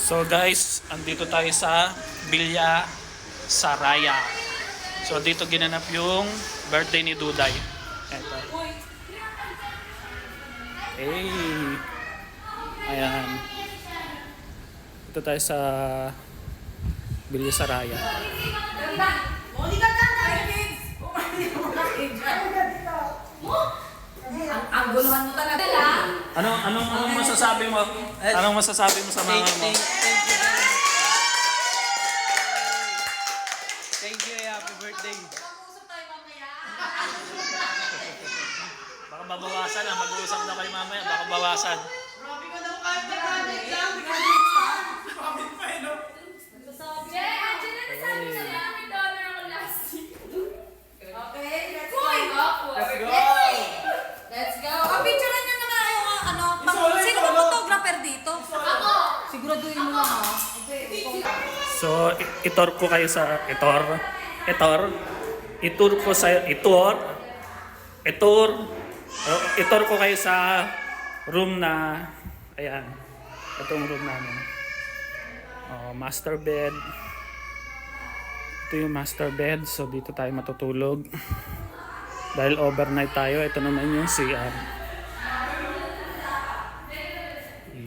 So guys, andito tayo sa Villa Saraya. So dito ginanap yung birthday ni Duday. Eto. Hey. Ayan. Dito tayo sa Villa Saraya. Ang guluhan mo talaga. Anong masasabi mo? Anong masasabi mo sa mga mo? Thank you, happy birthday. Baka babawasan na, mag-uusap na kayo mamaya, baka bawasan. Let's go. Ang picturean nyo naman yung sino ba photographer dito? Ako. Siguraduhin mo lang ha. So, itur ko kayo sa itur ko kayo sa room na ayan. Itong room namin. Master bed. Ito yung master bed. So, dito tayo matutulog. Dahil overnight tayo, ito naman yung CR.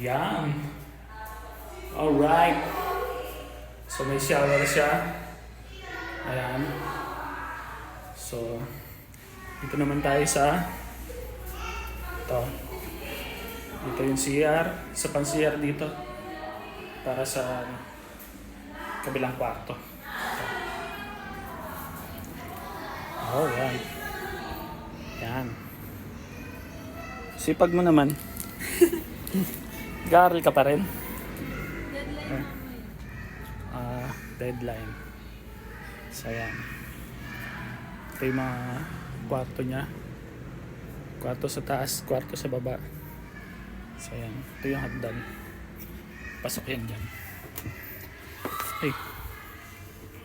Yan. Alright. So may shower siya. Ayan. So, dito naman tayo sa ito. Dito yung CR. Isa pang CR dito. Para sa kabilang kwarto. Alright. Yan. Sipag mo naman. Gaaral ka pa rin. Deadline. So yan. Ito yung mga kwarto niya. Kwarto sa taas, kwarto sa baba. So yan. Ito yung hagdan. Pasok yan dyan. Hey.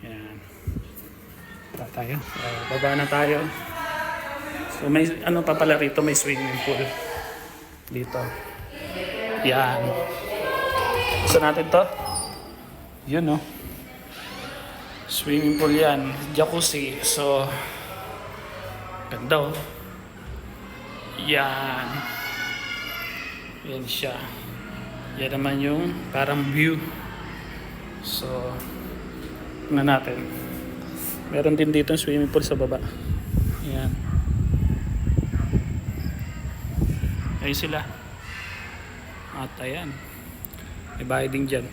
Yan. Baba tayo. Baba na tayo. So may ano pa pala rito, may swimming pool dito. Yan. Gusto natin to? Yun, no? Swimming pool yan. Jacuzzi. So, ganda, oh. Yan. Yan siya. Yan naman yung parang view. So, tingnan natin. Meron din dito yung swimming pool sa baba. Yan. Ayun sila. At ayan. May bahay din dyan.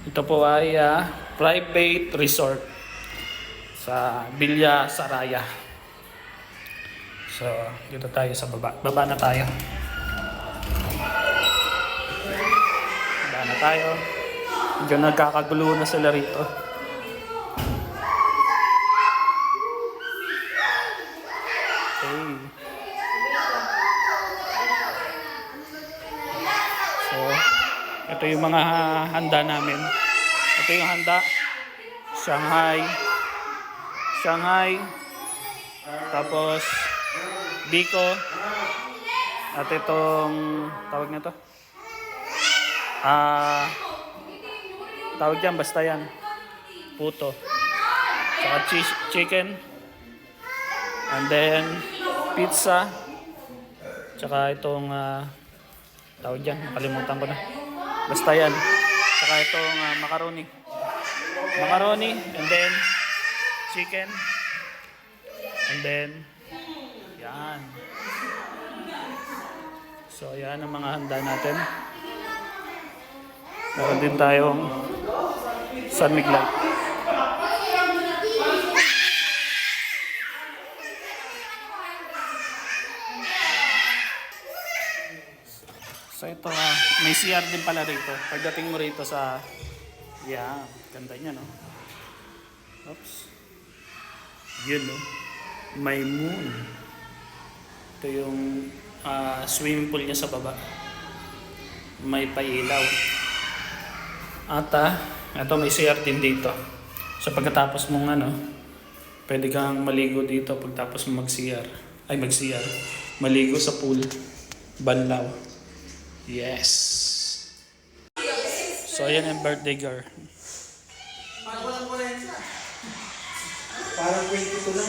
Ito po ay private resort sa Villa Saraya. So, dito tayo sa baba. Baba na tayo. Baba na tayo. Medyo nagkakagulo na sila rito. Okay. So, ito yung mga handa namin. Ito yung handa. Shanghai. Tapos, Biko. At itong, tawag na to? Tawag dyan, basta yan. Puto. Saka chicken. And then, pizza. Tsaka itong, tawag dyan, nakalimutan ko na. Basta yan. Saka itong macaroni. Macaroni, and then chicken. And then, yan. So, yan ang mga handa natin. Meron din tayong San Miguel. So ito, may CR din pala rito. Pagdating mo rito sa, yeah, ganda niya, no? Oops. Yun, no? May moon. Ito yung swimming pool niya sa baba. May pailaw. At ito may CR din dito. So pagkatapos mong pwede kang maligo dito pagtapos mong mag-CR. Maligo sa pool. Banlaw. Yes. So, ayan yung birthday girl. Parang 22 lang.